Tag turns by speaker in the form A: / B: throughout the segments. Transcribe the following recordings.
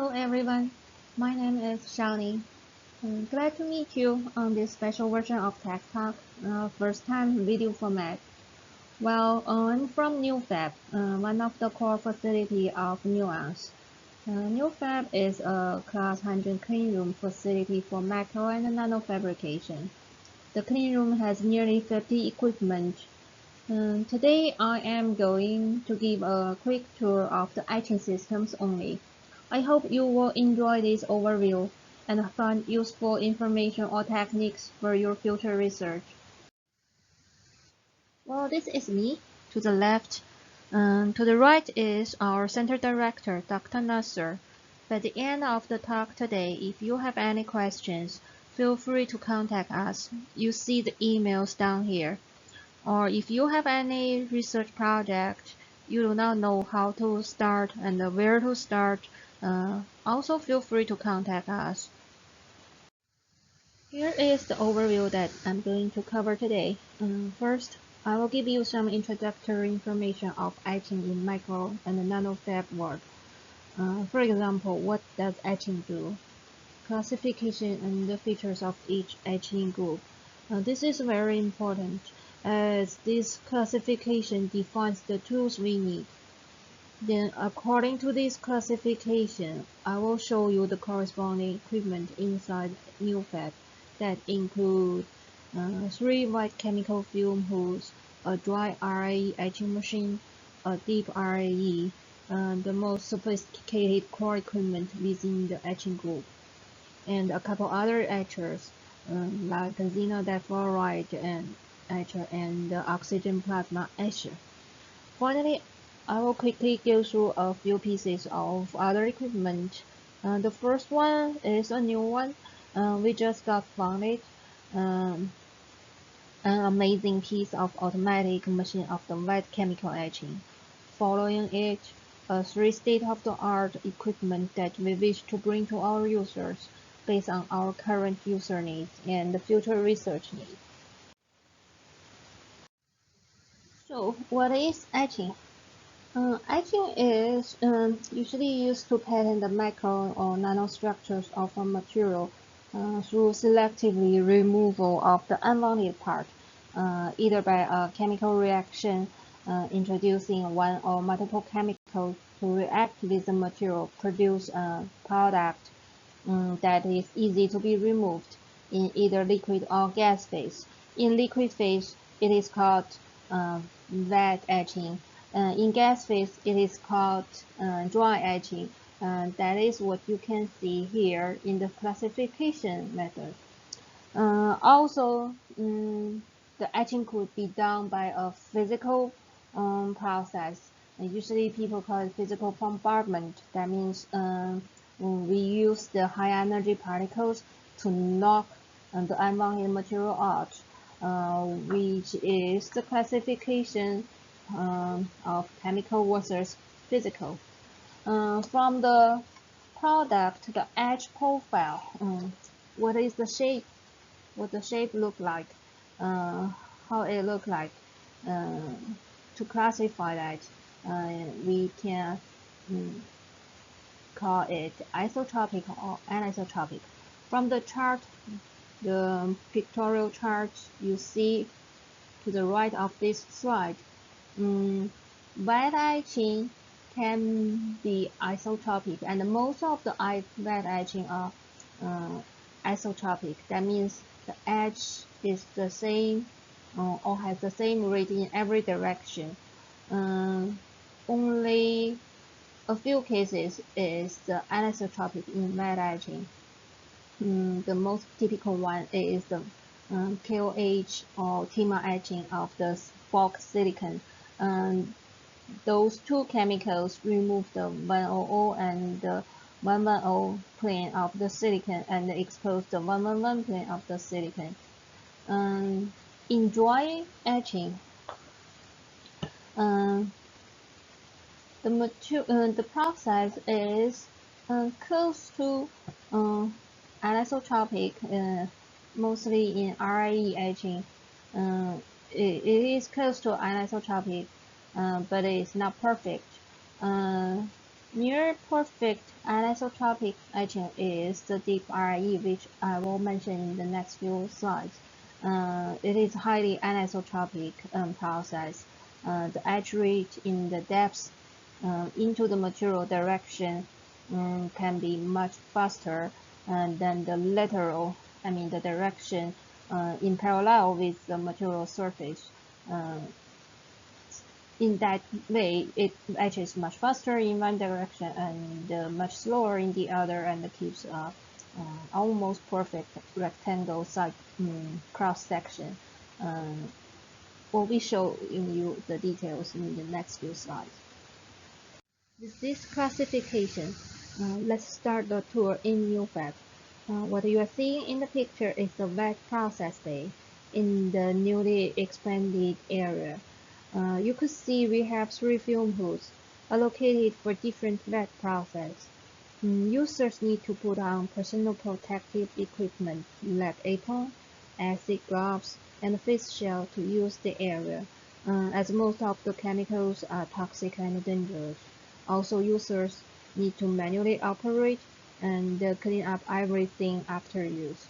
A: Hello everyone, my name is Shawnee. Glad to meet you on this special version of Tech Talk, first time video format. Well, I'm from NUFAB, one of the core facility of Nuance. NUFAB is a Class 100 cleanroom facility for macro and nano fabrication. The cleanroom has nearly 50 equipment. Today I am going to give a quick tour of the etching systems only. I hope you will enjoy this overview and find useful information or techniques for your future research. Well, this is me. To the left, to the right is our Center Director, Dr. Nasser. By the end of the talk today, if you have any questions, feel free to contact us. You see the emails down here. Or if you have any research project you do not know how to start and where to start, also feel free to contact us. Here is the overview that I'm going to cover today. First, I will give you some introductory information of etching in micro and nano fab world. For example, what does etching do? Classification and the features of each etching group. This is very important, as this classification defines the tools we need. Then, according to this classification, I will show you the corresponding equipment inside NUFAB that include 3 white chemical fume hoods, a dry RIE etching machine, a deep RIE, the most sophisticated core equipment within the etching group, and a couple other etchers like xenodifluoride and etcher and the oxygen plasma etcher. Finally, I will quickly go through a few pieces of other equipment. The first one is a new one. We just got funded. An amazing piece of automatic machine of the white chemical etching. Following it, 3 state-of-the-art equipment that we wish to bring to our users based on our current user needs and the future research needs. So, what is etching? Etching is usually used to pattern the macro or nanostructures of a material through selectively removal of the unwanted part, either by a chemical reaction introducing one or multiple chemicals to react with the material, produce a product that is easy to be removed in either liquid or gas phase. In liquid phase, it is called wet etching. In gas phase, it is called dry etching. That is what you can see here in the classification method. Also, the etching could be done by a physical process. Usually people call it physical bombardment. That means we use the high energy particles to knock the unwanted material out, which is the classification of chemical versus physical. From the product, the etch profile, what is the shape? What the shape look like? How it look like? To classify that, we can call it isotropic or anisotropic. From the chart, the pictorial chart you see to the right of this slide, wet etching can be isotropic, and most of the wet etching are isotropic. That means the edge is the same or has the same rate in every direction. Only a few cases is the anisotropic in wet etching. The most typical one is the KOH or TIMA etching of the bulk silicon. Those two chemicals remove the 100 and the 110 plane of the silicon and expose the 111 plane of the silicon. In dry etching, the process is close to anisotropic, mostly in RIE etching. It is close to anisotropic, but it's not perfect. Near perfect anisotropic etching is the deep RIE, which I will mention in the next few slides. It is a highly anisotropic process. The etch rate in the depths into the material direction can be much faster than the lateral, the direction in parallel with the material surface. Uh, in that way, it etches much faster in one direction and much slower in the other, and keeps almost perfect rectangle side cross section. Um, will be show you the details in the next few slides. With this classification, let's start the tour in NUFAB. What you are seeing in the picture is the wet process bay in the newly expanded area. You could see we have 3 fume hoods allocated for different wet process. Users need to put on personal protective equipment like apron, acid gloves, and face shield to use the area, as most of the chemicals are toxic and dangerous. Also, users need to manually operate and clean up everything after use.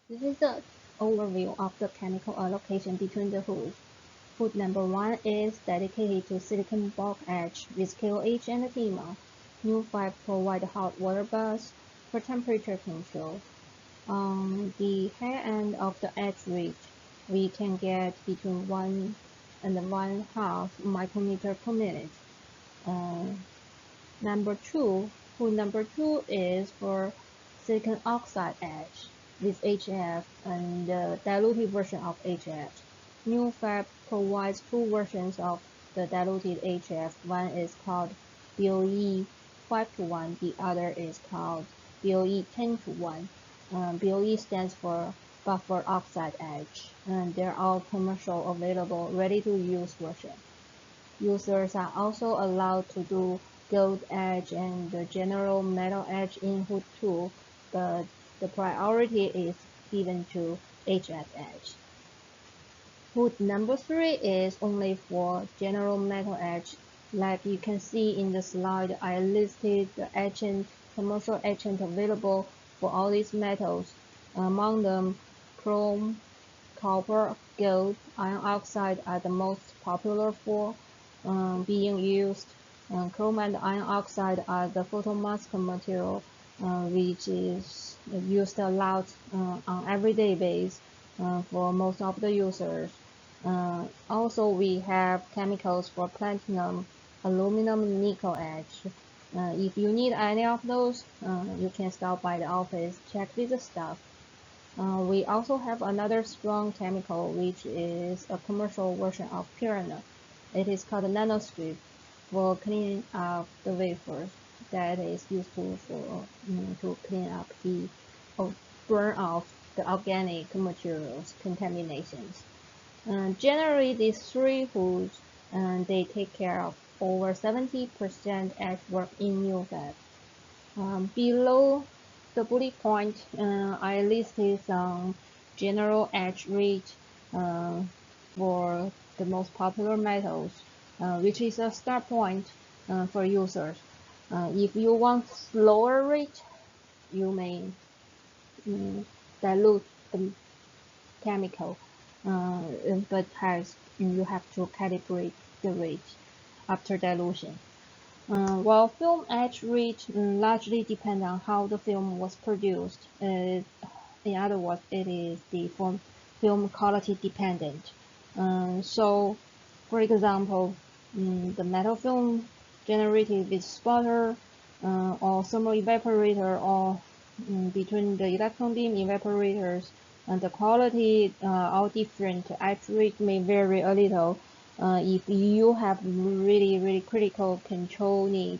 A: This is the overview of the chemical allocation between the hoods. Hood number 1 is dedicated to silicon bulk etch with KOH and TMA. NUFAB provide hot water baths for temperature control. On the high end of the etch rate, we can get between 1 and 1/2 micrometer per minute. Uh, Hood number 2 is for silicon oxide etch with HF and the diluted version of HF. NUFAB provides 2 versions of the diluted HF. One is called BOE 5:1, the other is called BOE 10:1. BOE stands for buffer oxide etch, and they're all commercial available, ready-to-use version. Users are also allowed to do gold etch and the general metal etch in Hood 2, but the priority is given to HF etch. Hood number 3 is only for general metal etch. Like you can see in the slide, I listed the etchant, commercial etchant available for all these metals. Among them, chrome, copper, gold, iron oxide are the most popular for being used. Chrome and iron oxide are the photomask material, which is used a lot on everyday basis for most of the users. Also, we have chemicals for platinum, aluminum, nickel etch. If you need any of those, you can stop by the office, check with the staff. We also have another strong chemical, which is a commercial version of Piranha. It is called nanostrip for cleaning up the wafers. That is useful for to clean up the or burn off the organic materials contaminations. Generally, these 3 hoods they take care of over 70% etch work in NUFAB. Below the bullet point, I listed some general etch rate for the most popular metals, which is a start point for users. If you want slower rate, you may dilute the chemical, but you have to calibrate the rate after dilution. While film etch rate largely depend on how the film was produced. In other words, it is the film quality dependent. So, for example, the metal film generated with sputter or thermal evaporator, or between the electron beam evaporators, and the quality are different. Etch rate may vary a little. If you have really critical control need,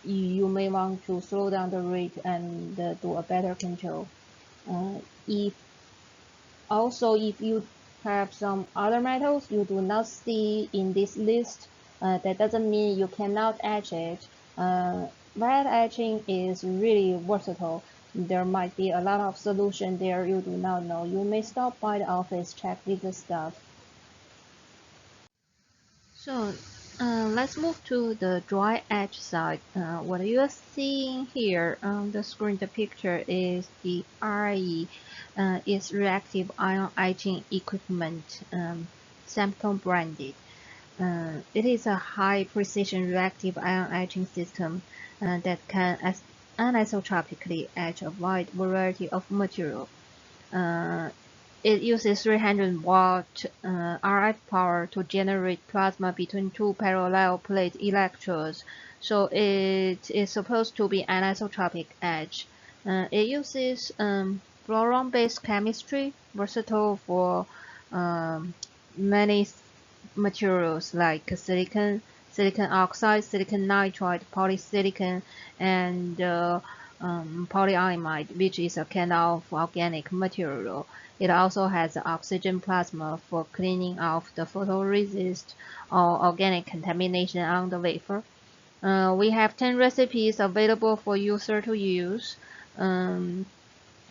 A: you may want to slow down the rate and do a better control. If you have some other metals you do not see in this list, that doesn't mean you cannot etch it. Wet etching is really versatile. There might be a lot of solution there you do not know. You may stop by the office, check with the staff. So Let's move to the dry etch side. What you are seeing here on the screen, the picture is the RIE. It's reactive ion etching equipment, Samco branded. It is a high precision reactive ion etching system that can anisotropically etch a wide variety of material. It uses 300-watt RF power to generate plasma between two parallel plate electrodes, so it is supposed to be anisotropic etch. It uses fluorine-based chemistry, versatile for um, many materials like silicon, silicon oxide, silicon nitride, polysilicon, and polyamide, which is a kind of organic material. It also has oxygen plasma for cleaning off the photoresist or organic contamination on the wafer. We have 10 recipes available for user to use.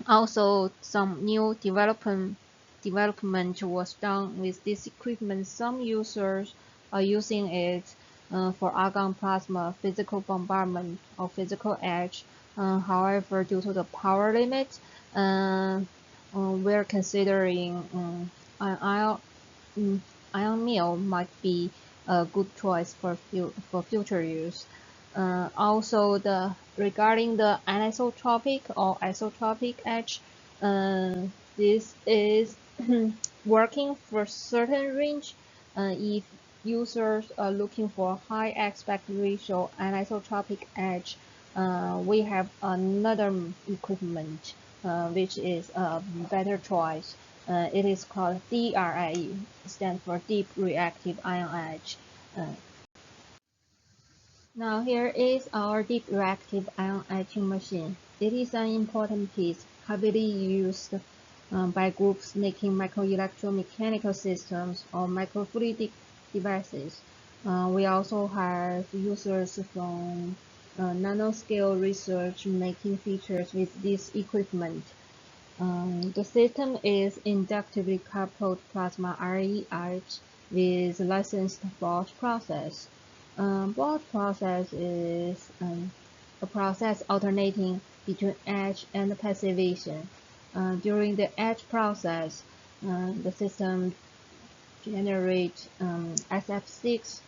A: Also, some new development was done with this equipment. Some users are using it for argon plasma physical bombardment or physical etch. However, due to the power limit, we're considering an ion mill might be a good choice for future use. Also, regarding the anisotropic or isotropic etch, this is working for certain range. If users are looking for high aspect ratio anisotropic etch, we have another equipment which is a better choice. It is called DRIE, stands for Deep Reactive Ion Etch. Now here is our deep reactive ion etching machine. It is an important piece, heavily used by groups making microelectromechanical systems or microfluidic devices. We also have users from nanoscale research making features with this equipment. The system is inductively coupled plasma RE etch with licensed batch process. Batch process is a process alternating between etch and passivation. During the etch process, the system generates SF6.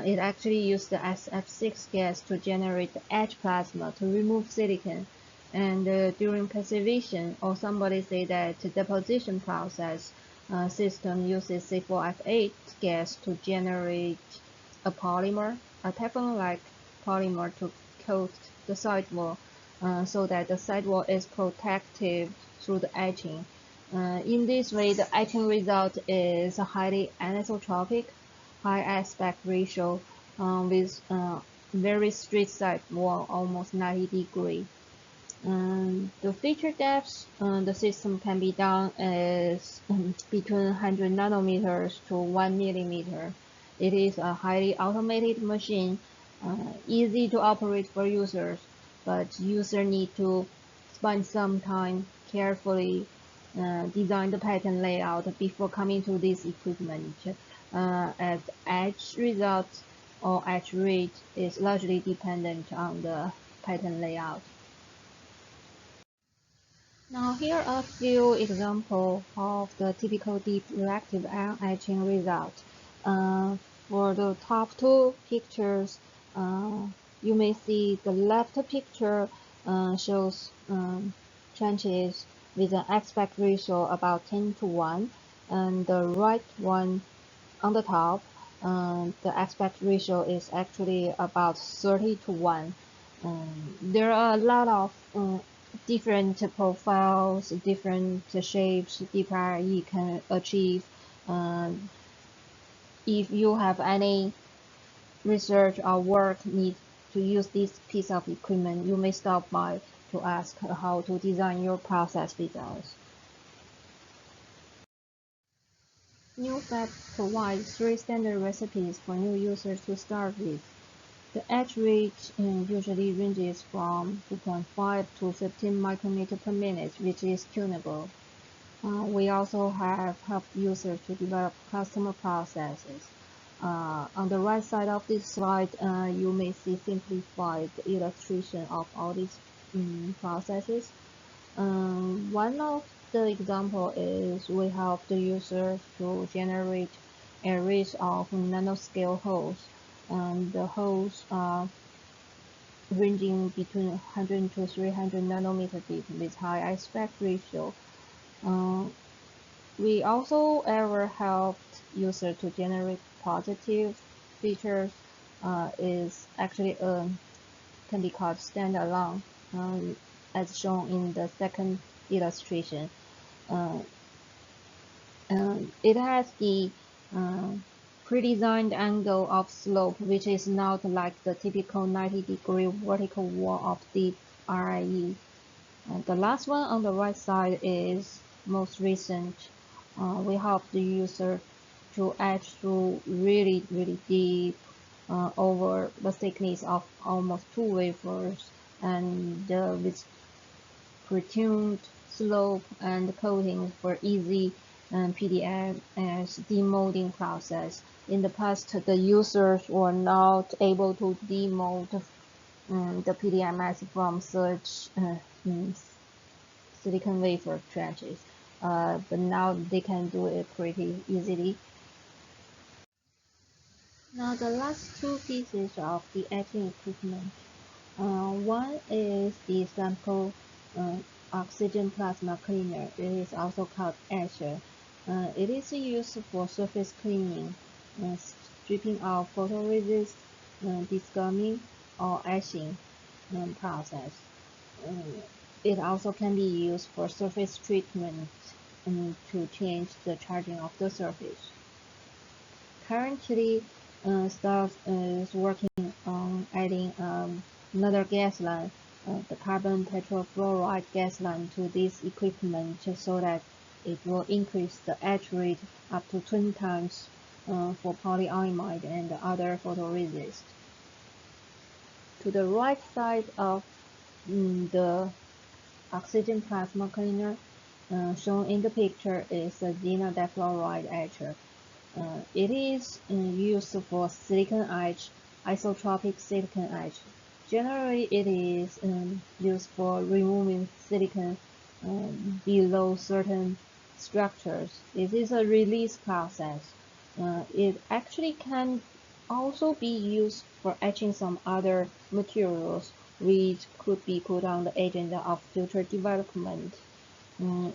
A: It actually uses the SF6 gas to generate the etch plasma to remove silicon. And during passivation, or somebody say that the deposition process, system uses C4F8 gas to generate a polymer, a Teflon-like polymer to coat the sidewall, so that the sidewall is protected through the etching. In this way, the etching result is highly anisotropic, high aspect ratio, with very straight sidewall, almost 90 degree. The feature depth, the system can be done as between 100 nanometers to 1 millimeter. It is a highly automated machine, easy to operate for users, but users need to spend some time carefully design the pattern layout before coming to this equipment, as etch results or etch rate is largely dependent on the pattern layout. Now here are a few examples of the typical deep reactive ion etching result. For the top two pictures, you may see the left picture shows trenches with an aspect ratio about 10 to 1, and the right one on the top, the aspect ratio is actually about 30 to 1. There are a lot of different profiles, different shapes DRIE can achieve. If you have any research or work need to use this piece of equipment, you may stop by to ask how to design your process with us. NUFAB provides 3 standard recipes for new users to start with. The etch rate usually ranges from 2.5 to 15 micrometer per minute, which is tunable. We also have helped users to develop customer processes. On the right side of this slide, you may see simplified illustration of all these processes. One of the example is we help the user to generate arrays of nanoscale holes. The holes are ranging between 100 to 300 nanometer deep with high aspect ratio. We also ever helped user to generate positive features is actually can be called standalone, as shown in the second illustration. It has the pre-designed angle of slope, which is not like the typical 90-degree vertical wall of the RIE. The last one on the right side is most recent. We help the user to etch through really deep over the thickness of almost 2 wafers, and with pre-tuned slope and coating for easy PDMS demolding process. In the past, the users were not able to demold the PDMS from such silicon wafer trenches, but now they can do it pretty easily. Now the last two pieces of the etching equipment. One is the Samco oxygen plasma cleaner. It is also called Etcher. It is used for surface cleaning, stripping off photoresist, descumming, or etching process. It also can be used for surface treatment to change the charging of the surface. Currently, staff is working on adding another gas line, the carbon tetrafluoride gas line, to this equipment so that it will increase the etch rate up to 20 times for polyimide and other photoresist. To the right side of the oxygen plasma cleaner, shown in the picture, is a xenon difluoride etcher. It is used for silicon etch, isotropic silicon etch. Generally, it is used for removing silicon below certain structures. This is a release process. It actually can also be used for etching some other materials which could be put on the agenda of future development.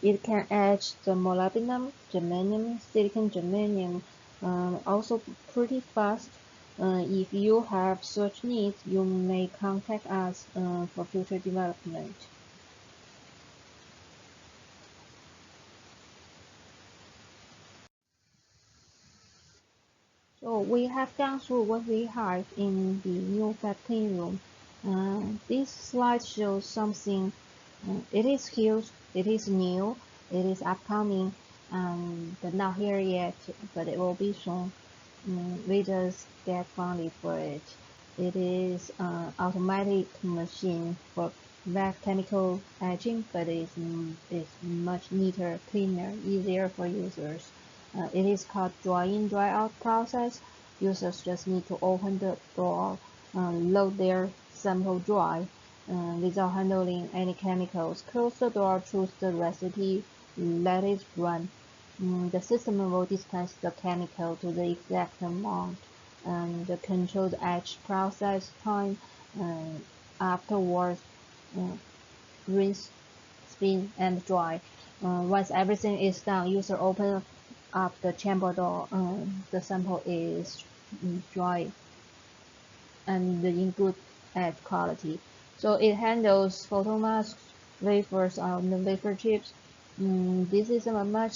A: It can etch the molybdenum, germanium, silicon germanium, also pretty fast. If you have such needs, you may contact us for future development. So we have gone through what we have in the NUFAB clean room. This slide shows something. It is huge, it is new, it is upcoming, but not here yet, but it will be soon. We just get funded for it. It is an automatic machine for wet chemical etching, but it's much neater, cleaner, easier for users. It is called dry-in, dry-out process. Users just need to open the door, load their sample dry, without handling any chemicals. Close the door, choose the recipe, let it run. The system will dispense the chemical to the exact amount and control the etch process time. Afterwards, rinse, spin, and dry. Once everything is done, user open up the chamber door. The sample is dry and in good etch quality. So it handles photomasks, wafers on the wafer chips. This is a much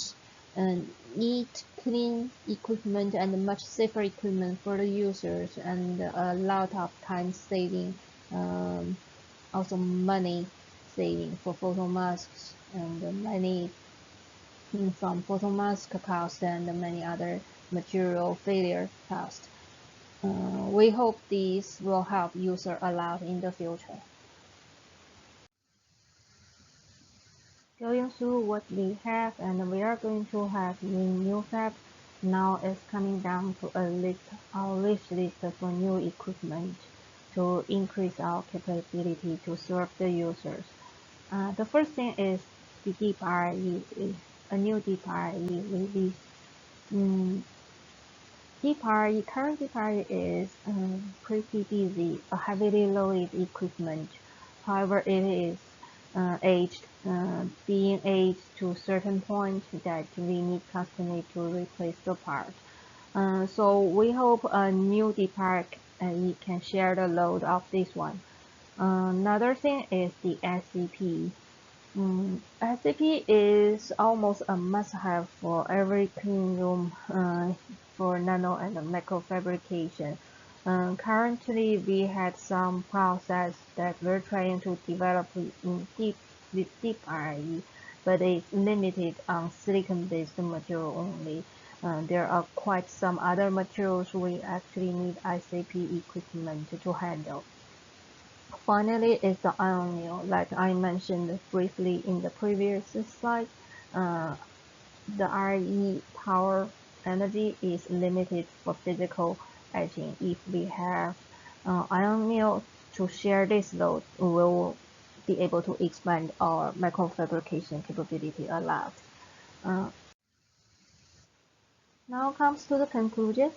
A: neat, clean equipment and much safer equipment for the users, and a lot of time saving, also money saving for photomasks, and many from photomask cost and many other material failure cost. We hope these will help user a lot in the future. Going through what we have and we are going to have in NUFAB. Now it's coming down to our wish list for new equipment to increase our capability to serve the users. The first thing is the Deep-RIE, a new Deep-RIE release. Deep-RIE, current Deep-RIE is pretty busy, a heavily loaded equipment. However, it is aged, being aged to a certain point that we need constantly to replace the part. So we hope a new Deep-RIE can share the load of this one. Another thing is the SCP. SCP is almost a must-have for every clean room for nano and macro fabrication. Currently, we had some process that we're trying to develop with Deep-RIE, but it's limited on silicon-based material only. There are quite some other materials we actually need SCP equipment to handle. Finally is the ion mill, like I mentioned briefly in the previous slide. The RE power energy is limited for physical etching. If we have ion mill to share this load, we will be able to expand our microfabrication capability a lot. Now comes to the conclusion.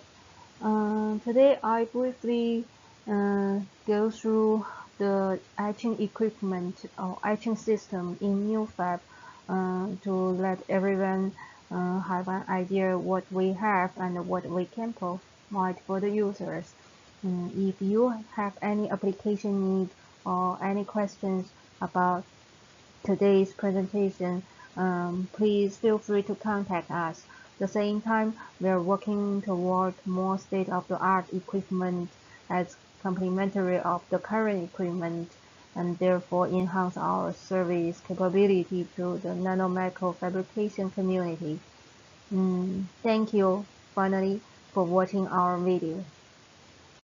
A: Today I briefly go through the etching equipment or etching system in NUFAB to let everyone have an idea what we have and what we can provide for the users. If you have any application need or any questions about today's presentation, please feel free to contact us. At the same time, we are working toward more state-of-the-art equipment as complementary of the current equipment and therefore enhance our service capability to the nano-macro fabrication community. Thank you finally for watching our video.